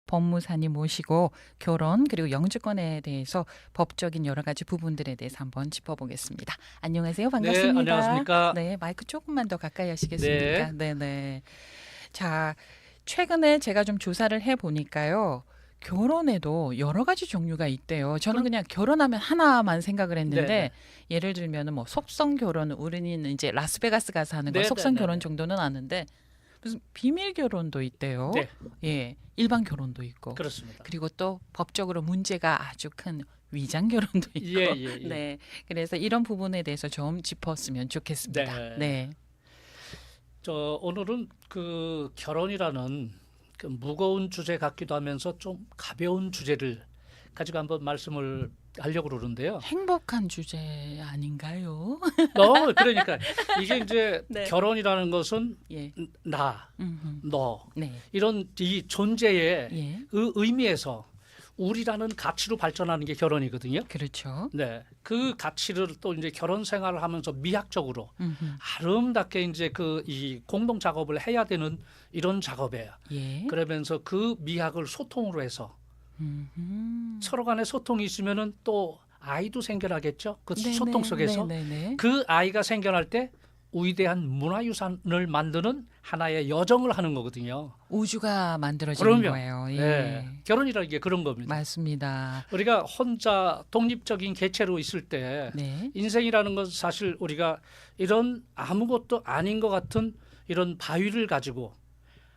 법무사님 모시고 결혼 그리고 영주권에 대해서 법적인 여러 가지 부분들에 대해서 한번 짚어보겠습니다. 안녕하세요. 반갑습니다. 네, 안녕하십니까. 네, 마이크 조금만 더 가까이 하시겠습니까? 네. 네, 네. 자, 최근에 제가 좀 조사를 해 보니까요. 결혼에도 여러 가지 종류가 있대요. 저는 그냥 결혼하면 하나만 생각을 했는데 네네. 예를 들면은 뭐 속성 결혼, 우리는 이제 라스베가스 가서 하는 거 속성 네네네네. 결혼 정도는 아는데 무슨 비밀 결혼도 있대요. 네, 예, 일반 결혼도 있고 그렇습니다. 그리고 또 법적으로 문제가 아주 큰 위장 결혼도 있고. 예, 예, 예. 네, 그래서 이런 부분에 대해서 좀 짚었으면 좋겠습니다. 네. 네, 오늘은 그 결혼이라는 그 무거운 주제 같기도 하면서 좀 가벼운 주제를 가지고 한번 말씀을 하려고 그러는데요. 행복한 주제 아닌가요? 그러니까 이게 이제 네. 결혼이라는 것은 예, 나, 너 네, 이런 이 존재의 예, 의미에서 우리라는 가치로 발전하는 게 결혼이거든요. 그렇죠. 네, 그 가치를 또 이제 결혼 생활을 하면서 미학적으로 음흠. 아름답게 이제 그 이 공동 작업을 해야 되는 이런 작업이에요. 예, 그러면서 그 미학을 소통으로 해서 서로 간에 소통이 있으면은 또 아이도 생겨나겠죠. 그 네네, 소통 속에서 네네네. 그 아이가 생겨날 때 위대한 문화유산을 만드는 하나의 여정을 하는 거거든요. 우주가 만들어지는 그럼요. 거예요. 예, 네, 결혼이라는 게 그런 겁니다. 맞습니다. 우리가 혼자 독립적인 개체로 있을 때 네, 인생이라는 건 사실 우리가 이런 아무것도 아닌 것 같은 이런 바위를 가지고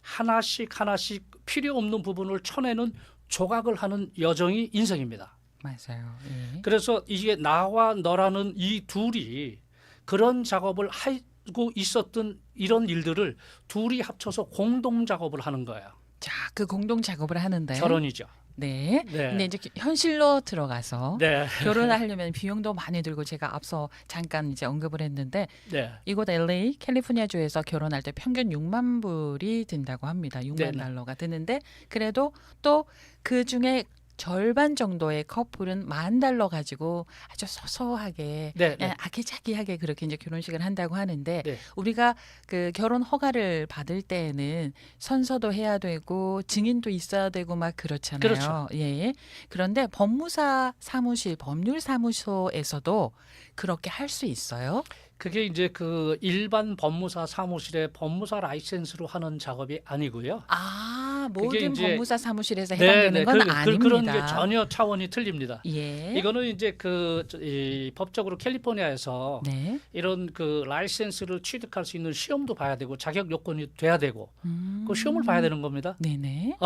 하나씩 하나씩 필요 없는 부분을 쳐내는 조각을 하는 여정이 인생입니다. 맞아요. 예. 그래서 이게 나와 너라는 이 둘이 그런 작업을 하고 있었던 이런 일들을 둘이 합쳐서 공동 작업을 하는 거예요. 자, 그 공동 작업을 하는데 결혼이죠. 네. 네. 근데 이제 현실로 들어가서 네. 결혼을 하려면 비용도 많이 들고 제가 앞서 잠깐 이제 언급을 했는데 네. 이곳 LA 캘리포니아주에서 결혼할 때 평균 6만 불이 든다고 합니다. 6만 네네. 달러가 드는데 그래도 또 그 중에 절반 정도의 커플은 10,000달러 가지고 아주 소소하게 네. 그냥 네. 아기자기하게 그렇게 이제 결혼식을 한다고 하는데 네. 우리가 그 결혼 허가를 받을 때에는 선서도 해야 되고 증인도 있어야 되고 막 그렇잖아요. 그렇죠. 예. 그런데 법무사 사무실, 법률 사무소에서도 그렇게 할 수 있어요? 그게 이제 그 일반 법무사 사무실의 법무사 라이센스로 하는 작업이 아니고요. 아, 그게 모든 이제 법무사 사무실에서 해당되는 건 아닙니다. 그런 게 전혀 차원이 틀립니다. 예. 이거는 이제 이 법적으로 캘리포니아에서 네. 이런 그 라이센스를 취득할 수 있는 시험도 봐야 되고 자격 요건이 돼야 되고 그 시험을 봐야 되는 겁니다. 네네.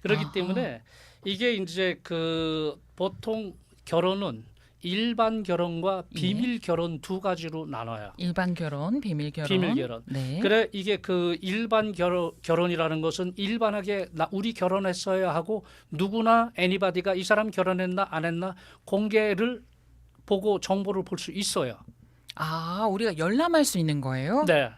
그렇기 아하. 때문에 이게 이제 그 보통 결혼은 일반 결혼과 예. 비밀 결혼 두 가지로 나눠요. 일반 결혼, 비밀 결혼. 비밀 결혼. 네. 그래 이게 그 일반 결혼이라는 것은 일반하게 우리 결혼했어야 하고 누구나 애니바디가 이 사람 결혼했나 안 했나 공개를 보고 정보를 볼 수 있어요. 아, 우리가 열람할 수 있는 거예요? 네.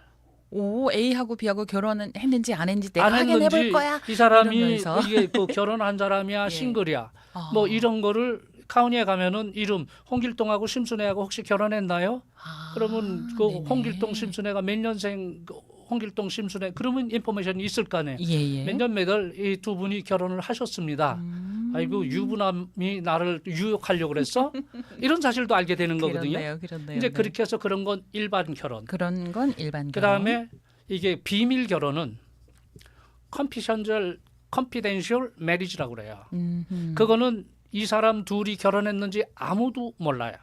오, A하고 B하고 결혼은 했는지 안 했는지 내가 안 확인해 볼 했는지 거야. 이 사람이 이러면서. 이게 그 결혼한 사람이야 예. 싱글이야 아. 뭐 이런 거를 카운티에 가면은 이름 홍길동하고 심순애하고 혹시 결혼했나요? 아, 그러면 그 네네. 홍길동 심순애가 몇 년생 홍길동 심순애 그러면 인포메이션이 있을 거 아니에요. 예. 몇 년 몇월 이 두 분이 결혼을 하셨습니다. 아이고 유부남이 나를 유혹하려고 그랬어? 이런 사실도 알게 되는 거거든요. 그렇네요. 이제 네. 그렇게 해서 그런 건 일반 결혼. 그런 건 일반 결혼. 그다음에 이게 비밀 결혼은 컨피덴셜 매리지라고 그래요. 그거는 이 사람 둘이 결혼했는지 아무도 몰라요.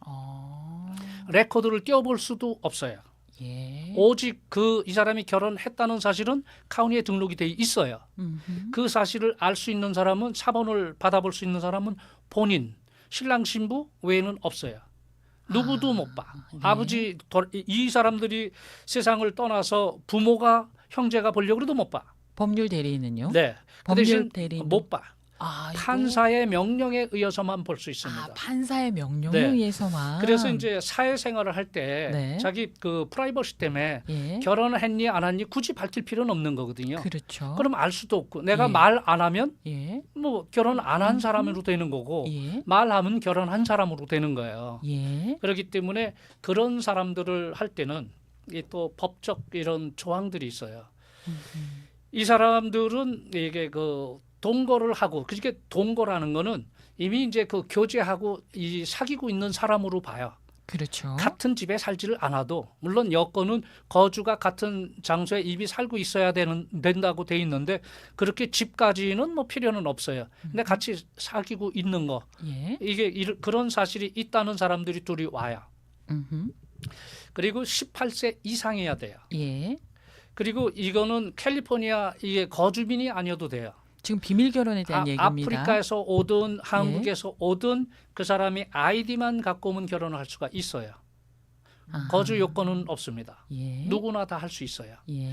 어. 레코드를 띄워볼 수도 없어요. 예. 오직 이 사람이 결혼했다는 사실은 카운티에 등록이 돼 있어요. 그 사실을 알 수 있는 사람은 사본을 받아볼 수 있는 사람은 본인, 신랑 신부 외에는 없어요. 누구도 못 봐. 네. 아버지 이 사람들이 세상을 떠나서 부모가 형제가 보려고 해도 못 봐. 법률 대리인은요? 네. 그 법률 대신 대리인 못 봐. 아, 이거? 판사의 명령에 의해서만 볼 수 있습니다. 아, 판사의 명령에 네. 의해서만. 그래서 이제 사회생활을 할 때 네. 자기 그 프라이버시 때문에 예. 결혼을 했니 안 했니 굳이 밝힐 필요는 없는 거거든요. 그렇죠. 그럼 알 수도 없고 내가 예. 말 안 하면 예. 뭐 결혼 안 한 사람으로 되는 거고 예. 말하면 결혼한 사람으로 되는 거예요. 예. 그렇기 때문에 그런 사람들을 할 때는 이 또 법적 이런 조항들이 있어요. 이 사람들은 이게 그 동거를 하고 그게 동거라는 거는 이미 이제 그 교제하고 이 사귀고 있는 사람으로 봐요. 그렇죠. 같은 집에 살지를 않아도 물론 여건은 거주가 같은 장소에 이미 살고 있어야 된다고 돼 있는데 그렇게 집까지는 뭐 필요는 없어요. 근데 같이 사귀고 있는 거 예. 이게 그런 사실이 있다는 사람들이 둘이 와요. 음흠. 그리고 18세 이상이어야 돼요. 예. 그리고 이거는 캘리포니아 이게 거주민이 아니어도 돼요. 지금 비밀 결혼에 대한 얘기입니다. 아프리카에서 오든 한국에서 오든 그 사람이 아이디만 갖고 오면 결혼을 할 수가 있어요. 아하. 거주 요건은 없습니다. 예. 누구나 다 할 수 있어요. 예.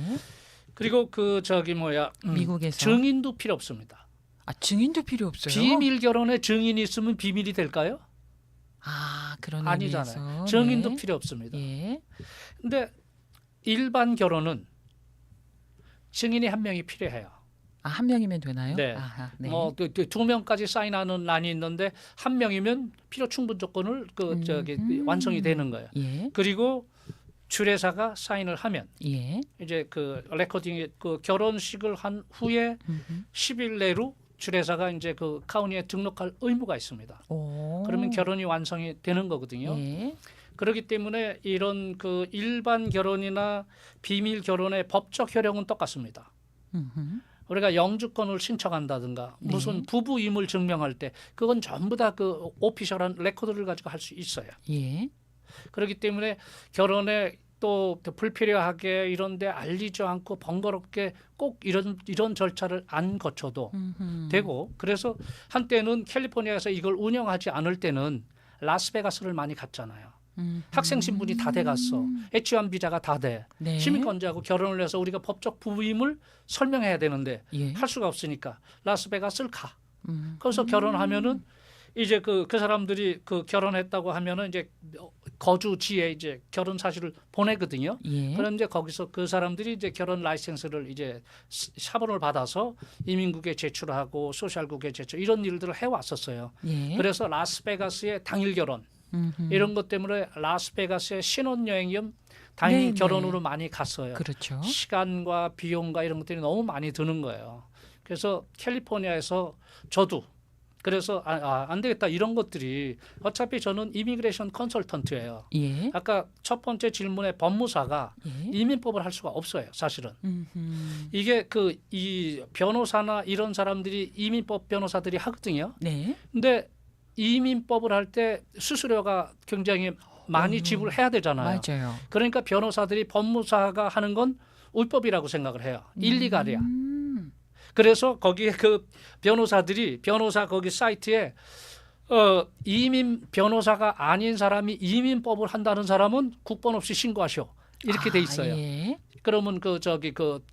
그리고 그 저기 뭐야 미국에서 증인도 필요 없습니다. 아, 증인도 필요 없어요. 비밀 결혼에 증인이 있으면 비밀이 될까요? 아, 그런 아니잖아요. 의미에서. 증인도 네. 필요 없습니다. 예. 근데 일반 결혼은 증인이 한 명이 필요해요. 아, 한 명이면 되나요? 네. 아하, 네. 뭐 두 명까지 사인하는 란이 있는데 한 명이면 필요 충분 조건을 그 저기 완성이 되는 거예요. 예. 그리고 주례사가 사인을 하면 예. 이제 그 레코딩 그 결혼식을 한 후에 음흠. 10일 내로 주례사가 이제 그 카운티에 등록할 의무가 있습니다. 오. 그러면 결혼이 완성이 되는 거거든요. 예. 그렇기 때문에 이런 그 일반 결혼이나 비밀 결혼의 법적 효력은 똑같습니다. 음흠. 우리가 영주권을 신청한다든가 무슨 네. 부부임을 증명할 때 그건 전부 다 그 오피셜한 레코드를 가지고 할 수 있어요. 예. 그렇기 때문에 결혼에 또 불필요하게 이런데 알리지 않고 번거롭게 꼭 이런 절차를 안 거쳐도 음흠. 되고 그래서 한때는 캘리포니아에서 이걸 운영하지 않을 때는 라스베가스를 많이 갔잖아요. 학생 신분이 다 돼갔어. H1 비자가 다 돼. 네. 시민권자하고 결혼을 해서 우리가 법적 부부임을 설명해야 되는데 예. 할 수가 없으니까 라스베가스를 가. 음. 거기서 결혼하면은 이제 그 사람들이 그 결혼했다고 하면은 이제 거주지에 이제 결혼 사실을 보내거든요. 예. 그런데 거기서 그 사람들이 이제 결혼 라이센스를 이제 샤본을 받아서 이민국에 제출하고 소셜국에 제출 이런 일들을 해왔었어요. 예. 그래서 라스베가스의 당일 결혼 음흠. 이런 것 때문에 라스베가스의 신혼여행겸 당일 네네. 결혼으로 많이 갔어요. 그렇죠. 시간과 비용과 이런 것들이 너무 많이 드는 거예요. 그래서 캘리포니아에서 저도 그래서 안 되겠다 이런 것들이 어차피 저는 이미그레이션 컨설턴트예요. 예. 아까 첫 번째 질문에 법무사가 예. 이민법을 할 수가 없어요. 사실은 음흠. 이게 이 변호사나 이런 사람들이 이민법 변호사들이 하거든요. 네. 근데 이민법을 할 때 수수료가 굉장히 많이 지불해야 되잖아요. 맞아요. 그러니까 변호사들이 법무사가 하는 건 울법이라고 생각을 해요. 일리갈이야. 그래서 거기에 그 변호사 거기 사이트에 이민 변호사가 아닌 사람이 이민법을 한다는 사람은 국번 없이 신고하셔. 이렇게 돼 있어요. 예. 그러면 그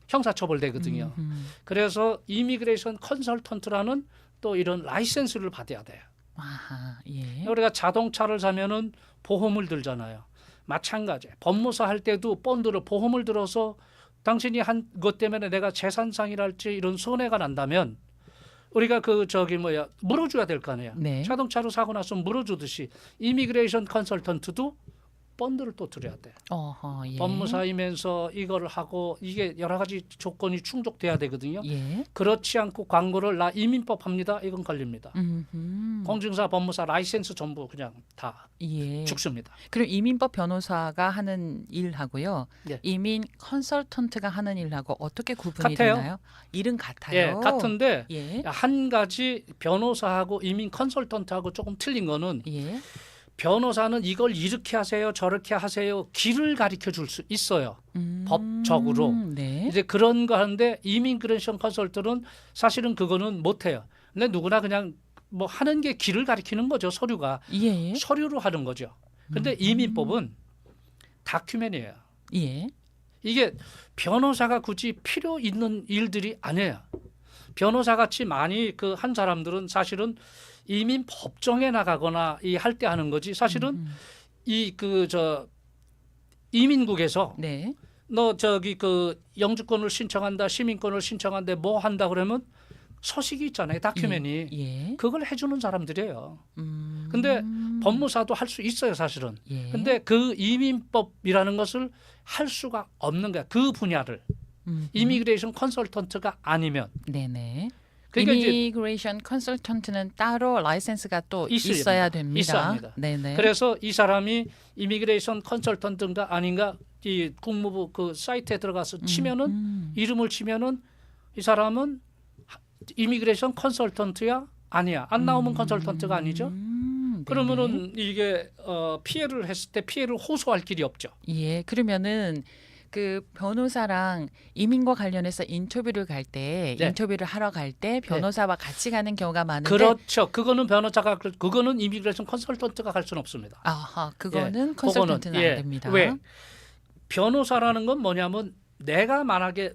형사처벌 되거든요. 그래서 이미그레이션 컨설턴트라는 또 이런 라이센스를 받아야 돼요. 아하. 예. 우리가 자동차를 사면은 보험을 들잖아요. 마찬가지. 법무사 할 때도 본드를 보험을 들어서 당신이 한 것 때문에 내가 재산상이랄지 이런 손해가 난다면 우리가 물어줘야 될 거 아니에요. 네. 자동차로 사고 나서 물어주듯이 이미그레이션 컨설턴트도 본드를 또 드려야 돼. 어허. 예. 법무사이면서 이거를 하고 이게 여러 가지 조건이 충족돼야 되거든요. 예. 그렇지 않고 광고를 나 이민법 합니다. 이건 걸립니다. 음흠. 공증사, 법무사 라이센스 전부 그냥 다 예. 죽습니다. 그럼 이민법 변호사가 하는 일하고요. 예. 이민 컨설턴트가 하는 일하고 어떻게 구분이 같아요. 되나요? 일은 같아요. 예, 같은데 예. 한 가지 변호사하고 이민 컨설턴트하고 조금 틀린 거는 예. 변호사는 이걸 이렇게 하세요, 저렇게 하세요, 길을 가르쳐 줄 수 있어요. 법적으로. 네. 이제 그런 거 하는데 이미그레이션 컨설턴트는 사실은 그거는 못 해요. 근데 누구나 그냥 뭐 하는 게 길을 가리키는 거죠. 서류가. 예. 서류로 하는 거죠. 근데 이민법은 다큐멘이에요. 예. 이게 변호사가 굳이 필요 있는 일들이 아니에요. 변호사 같이 많이 한 사람들은 사실은 이민 법정에 나가거나 이 할 때 하는 거지. 사실은 이민국에서 네. 너 영주권을 신청한다, 시민권을 신청한데 뭐 한다 그러면 서식이 있잖아요. 다큐멘이. 예. 그걸 해주는 사람들이에요. 근데 법무사도 할 수 있어요, 사실은. 예. 근데 그 이민법이라는 것을 할 수가 없는 거야. 그 분야를. 이미그레이션 컨설턴트가 아니면. 네네. 그러니까 이제 이미그레이션 컨설턴트는 따로 라이센스가 또 있어야 있어야 됩니다. 됩니다. 있어야 합니다. 네네. 그래서 이 사람이 이미그레이션 컨설턴트인가 아닌가 이 국무부 그 사이트에 들어가서 치면은 이름을 치면은 이 사람은 이미그레이션 컨설턴트야 아니야 안 나오면 컨설턴트가 아니죠. 네네. 그러면은 이게 피해를 했을 때 피해를 호소할 길이 없죠. 예, 그러면은 그 변호사랑 이민과 관련해서 인터뷰를 갈 때, 네. 인터뷰를 하러 갈 때 변호사와 같이 가는 경우가 많은데, 그렇죠. 그거는 변호사가 그거는 이미그레이션 컨설턴트가 갈 수는 없습니다. 아하, 그거는 예, 컨설턴트는 그거는, 안 됩니다. 왜 변호사라는 건 뭐냐면 내가 만약에